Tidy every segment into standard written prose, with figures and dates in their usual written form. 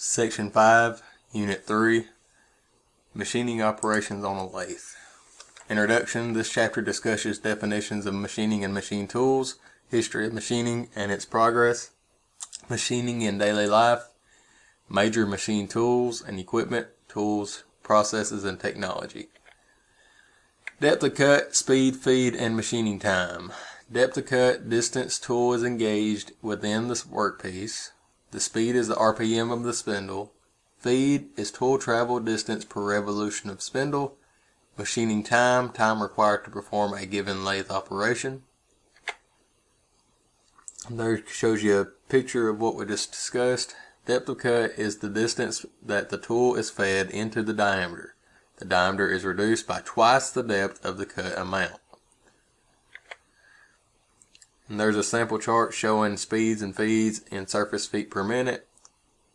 Section 5, Unit 3, Machining Operations on a Lathe. Introduction. This chapter discusses definitions of machining and machine tools, history of machining and its progress, machining in daily life, major machine tools and equipment, tools, processes, and technology. Depth of cut, speed, feed, and machining time. Depth of cut, distance tool is engaged within the workpiece. The speed is the RPM of the spindle. Feed is tool travel distance per revolution of spindle. Machining time, time required to perform a given lathe operation. There shows you a picture of what we just discussed. Depth of cut is the distance that the tool is fed into the diameter. The diameter is reduced by twice the depth of the cut amount. And there's a sample chart showing speeds and feeds in surface feet per minute,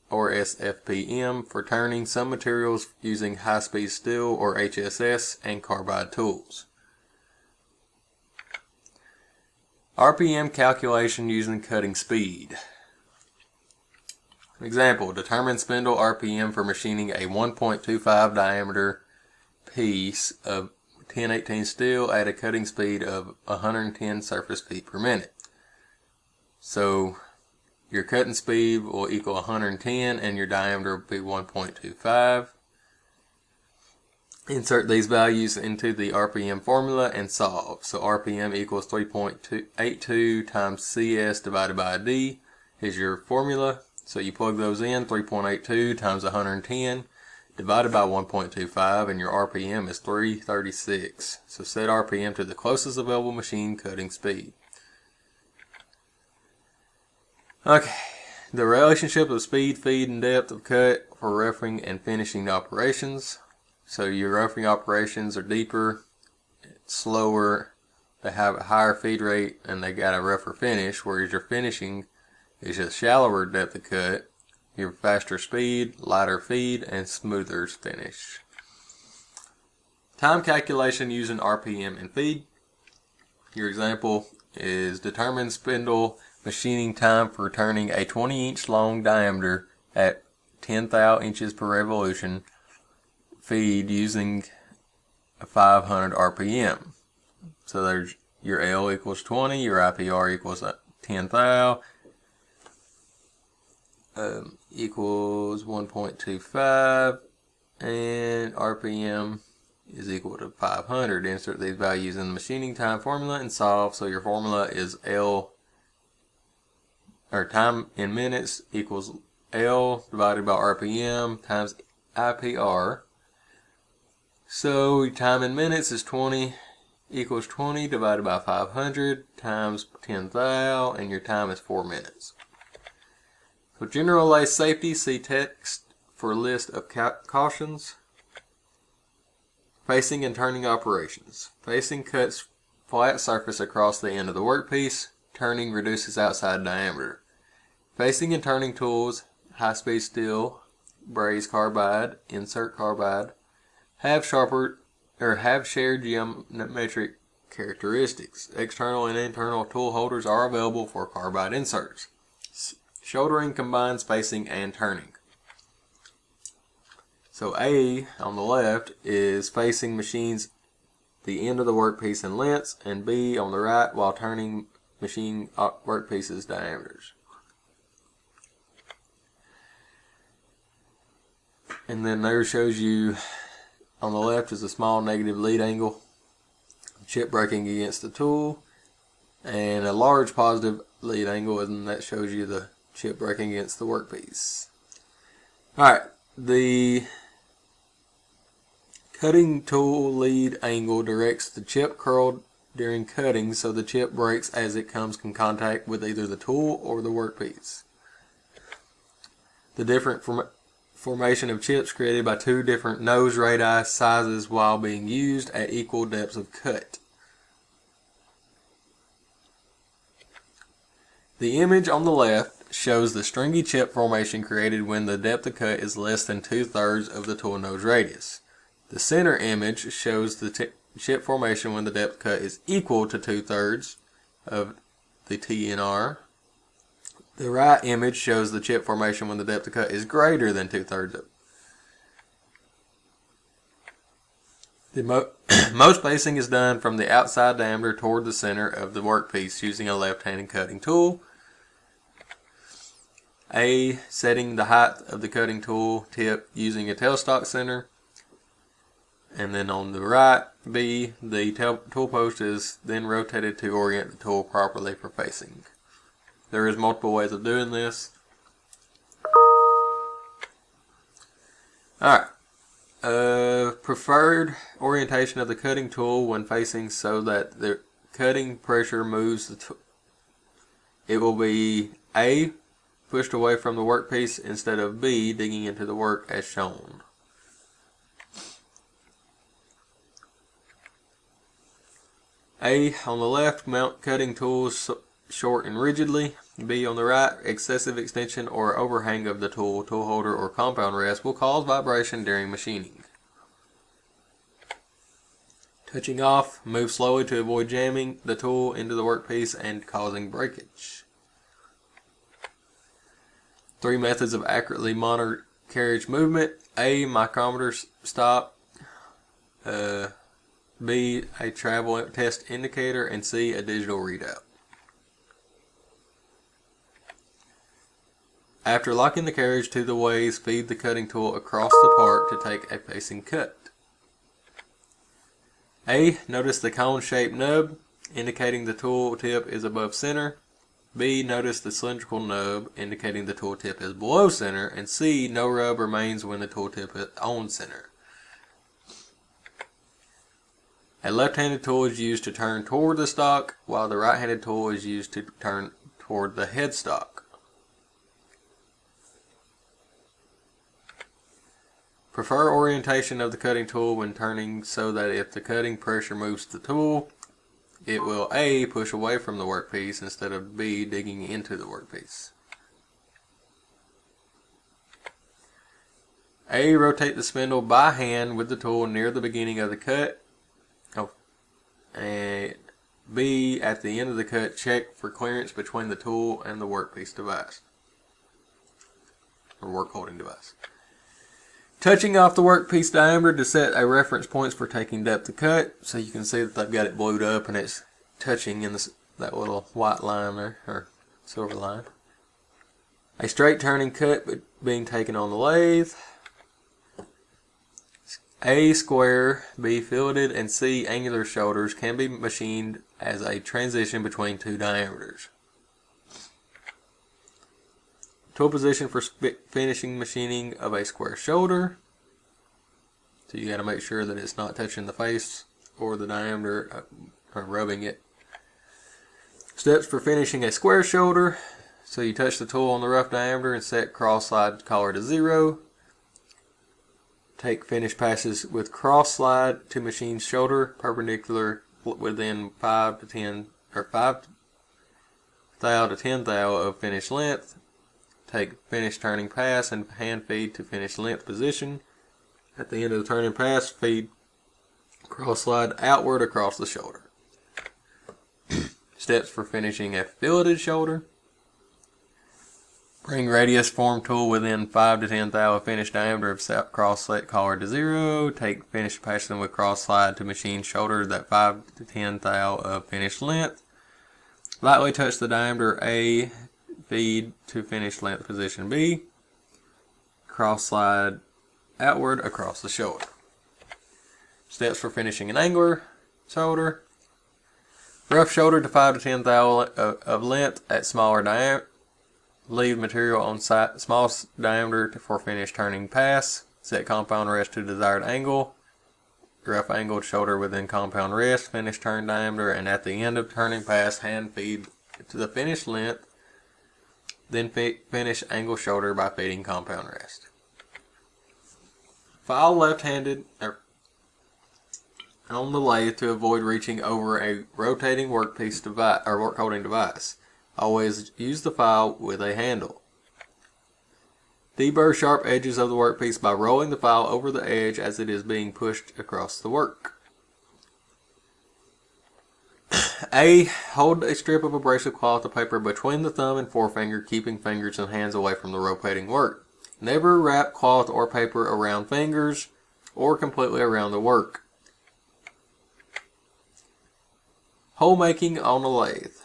or SFPM, for turning some materials using high-speed steel or HSS and carbide tools. RPM calculation using cutting speed. Example, determine spindle RPM for machining a 1.25 diameter piece of 1018 steel at a cutting speed of 110 surface feet per minute. So your cutting speed will equal 110 and your diameter will be 1.25. Insert these values into the RPM formula and solve. So RPM equals 3.82 times CS divided by D is your formula. So you plug those in, 3.82 times 110 divided by 1.25, and your RPM is 336. So set RPM to the closest available machine cutting speed. Okay, the relationship of speed, feed, and depth of cut for roughing and finishing operations. So your roughing operations are deeper, slower, they have a higher feed rate, and they got a rougher finish, whereas your finishing is a shallower depth of cut, your faster speed, lighter feed, and smoother finish. Time calculation using RPM and feed. Your example is determine spindle machining time for turning a 20-inch long diameter at 10 thou inches per revolution. Feed using a 500 RPM. So there's your L equals 20, your IPR equals 10 thou, equals 1.25, and RPM is equal to 500. Insert these values in the machining time formula and solve. So your formula is L, or time in minutes equals L divided by RPM times IPR. So your time in minutes is 20 equals 20 divided by 500 times 10 thou, and your time is 4 minutes. For general lathe safety, see text for a list of cautions. Facing and turning operations. Facing cuts flat surface across the end of the workpiece. Turning reduces outside diameter. Facing and turning tools, high-speed steel, braze carbide, insert carbide, have shared geometric characteristics. External and internal tool holders are available for carbide inserts. Shouldering combines facing and turning. So A on the left is facing machines the end of the workpiece in lengths, and B on the right while turning machine workpieces diameters. And then there shows you on the left is a small negative lead angle, chip braking against the tool, and a large positive lead angle, and that shows you the chip braking against the workpiece. Alright, the cutting tool lead angle directs the chip curl during cutting, so the chip breaks as it comes in contact with either the tool or the workpiece. The different formation of chips created by two different nose radii sizes while being used at equal depths of cut. The image on the left shows the stringy chip formation created when the depth of cut is less than 2/3 of the tool nose radius. The center image shows the chip formation when the depth of cut is equal to 2/3 of the TNR. The right image shows the chip formation when the depth of cut is greater than 2/3 of it. Most spacing is done from the outside diameter toward the center of the workpiece using a left-handed cutting tool. A. Setting the height of the cutting tool tip using a tailstock center. And then on the right, B. The tool post is then rotated to orient the tool properly for facing. There is multiple ways of doing this. Alright. Preferred orientation of the cutting tool when facing so that the cutting pressure moves the tool. It will be A. Pushed away from the workpiece instead of B. Digging into the work as shown. A. On the left, mount cutting tools short and rigidly. B. On the right, excessive extension or overhang of the tool holder, or compound rest will cause vibration during machining. Touching off, move slowly to avoid jamming the tool into the workpiece and causing breakage. 3 methods of accurately monitor carriage movement. A. Micrometer stop. B. A travel test indicator. And C. A digital readout. After locking the carriage to the ways, feed the cutting tool across the part to take a facing cut. A. Notice the cone-shaped nub, indicating the tool tip is above center. B. Notice the cylindrical nub, indicating the tool tip is below center. And C. No rub remains when the tool tip is on center. A left-handed tool is used to turn toward the stock, while the right-handed tool is used to turn toward the headstock. Prefer orientation of the cutting tool when turning so that if the cutting pressure moves the tool, it will A. Push away from the workpiece instead of B. Digging into the workpiece. A. Rotate the spindle by hand with the tool near the beginning of the cut. And B. At the end of the cut, check for clearance between the tool and the workpiece device, or work holding device. Touching off the workpiece diameter to set a reference points for taking depth of cut. So you can see that they've got it blued up and it's touching in that little white line there, or silver line. A straight turning cut being taken on the lathe. A. Square, B. Filleted, and C. Angular shoulders can be machined as a transition between 2 diameters. Tool position for finishing machining of a square shoulder. So you got to make sure that it's not touching the face or the diameter or rubbing it. Steps for finishing a square shoulder. So you touch the tool on the rough diameter and set cross slide collar to 0. Take finish passes with cross slide to machine shoulder perpendicular within 5 to 10 or 5 thou to 10 thou of finish length. Take finish turning pass and hand feed to finish length position. At the end of the turning pass, feed cross slide outward across the shoulder. Steps for finishing a filleted shoulder. Bring radius form tool within 5 to 10 thou of finish diameter of cross slide collar to 0. Take finish passing with cross slide to machine shoulder that 5 to 10 thou of finish length. Lightly touch the diameter A. Feed to finish length position B. Cross slide outward across the shoulder. Steps for finishing an angular shoulder. Rough shoulder to 5 to 10 thou of length at smaller diameter. Leave material on small diameter for finish turning pass. Set compound rest to desired angle. Rough angled shoulder within compound rest. Finish turn diameter, and at the end of turning pass, hand feed to the finished length. Then finish angle shoulder by feeding compound rest. File left-handed on the lathe to avoid reaching over a rotating workpiece device or work holding device. Always use the file with a handle. Deburr sharp edges of the workpiece by rolling the file over the edge as it is being pushed across the work. A. Hold a strip of abrasive cloth or paper between the thumb and forefinger, keeping fingers and hands away from the rotating work. Never wrap cloth or paper around fingers or completely around the work. Hole making on the lathe.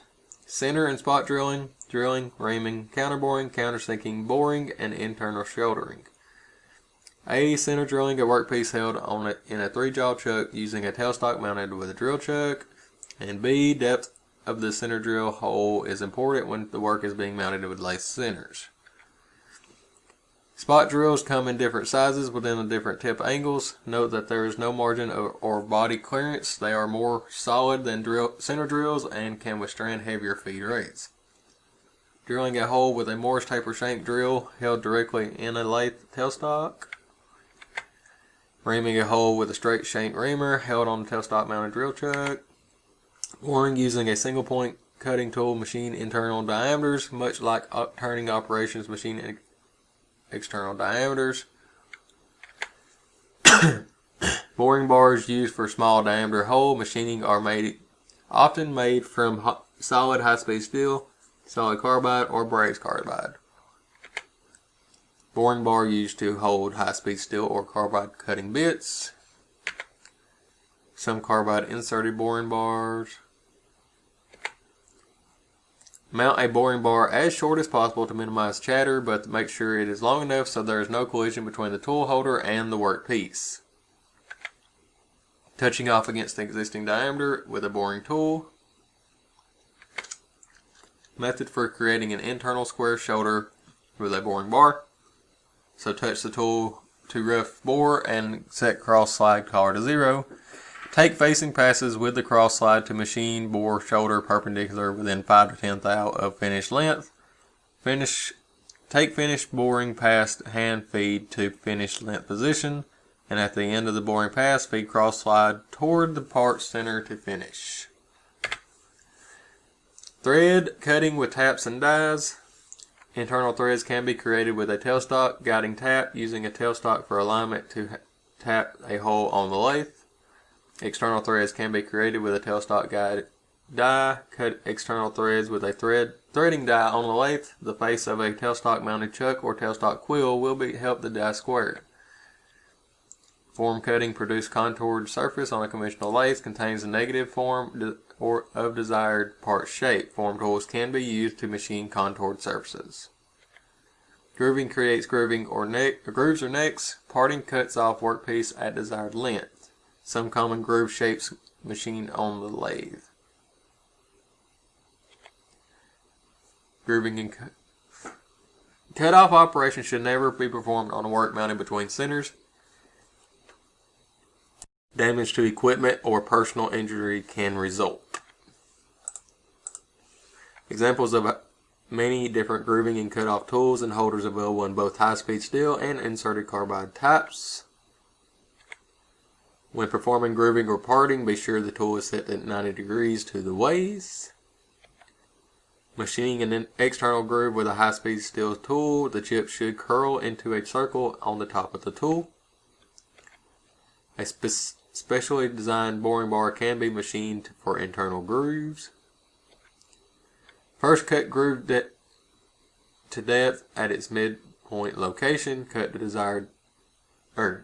Center and spot drilling, reaming, counterboring, countersinking, boring, and internal shouldering. A. Center drilling a workpiece held on it in a 3-jaw chuck using a tailstock mounted with a drill chuck. And B. Depth of the center drill hole is important when the work is being mounted with lathe centers. Spot drills come in different sizes within the different tip angles. Note that there is no margin or body clearance. They are more solid than center drills and can withstand heavier feed rates. Drilling a hole with a Morse taper shank drill held directly in a lathe tailstock. Reaming a hole with a straight shank reamer held on the tailstock mounted drill chuck. Boring using a single point cutting tool, machine internal diameters, much like turning operations, machine external diameters. Boring bars used for small diameter hole machining are often made from solid high-speed steel, solid carbide, or brazed carbide. Boring bar used to hold high-speed steel or carbide cutting bits. Some carbide inserted boring bars. Mount a boring bar as short as possible to minimize chatter, but make sure it is long enough so there is no collision between the tool holder and the workpiece. Touching off against the existing diameter with a boring tool. Method for creating an internal square shoulder with a boring bar. So touch the tool to rough bore and set cross slide collar to 0. Take facing passes with the cross slide to machine bore shoulder perpendicular within 5 to 10 thou of finished length. Take finished boring past hand feed to finished length position, and at the end of the boring pass, feed cross slide toward the part center to finish. Thread cutting with taps and dies. Internal threads can be created with a tailstock guiding tap, using a tailstock for alignment to tap a hole on the lathe. External threads can be created with a tailstock guide die. Cut external threads with a threading die on the lathe. The face of a tailstock mounted chuck or tailstock quill will help the die square. Form cutting produce contoured surface on a conventional lathe contains a negative form of desired part shape. Form tools can be used to machine contoured surfaces. Grooving creates grooves or necks. Parting cuts off workpiece at desired length. Some common groove shapes machined on the lathe. Grooving and cut-off operations should never be performed on a work mounted between centers. Damage to equipment or personal injury can result. Examples of many different grooving and cut-off tools and holders available in both high-speed steel and inserted carbide types. When performing grooving or parting, be sure the tool is set at 90 degrees to the ways. Machining an external groove with a high-speed steel tool, the chip should curl into a circle on the top of the tool. A specially designed boring bar can be machined for internal grooves. First cut groove to depth at its midpoint location. Cut the desired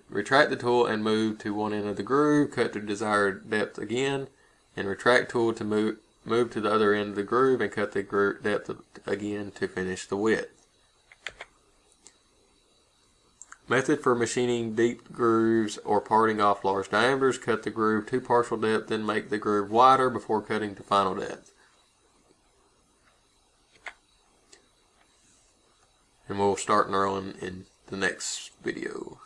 retract the tool and move to one end of the groove. Cut to desired depth again, and retract tool to move to the other end of the groove and cut the depth again to finish the width. Method for machining deep grooves or parting off large diameters. Cut the groove to partial depth, then make the groove wider before cutting to final depth. And we'll start knurling in the next video.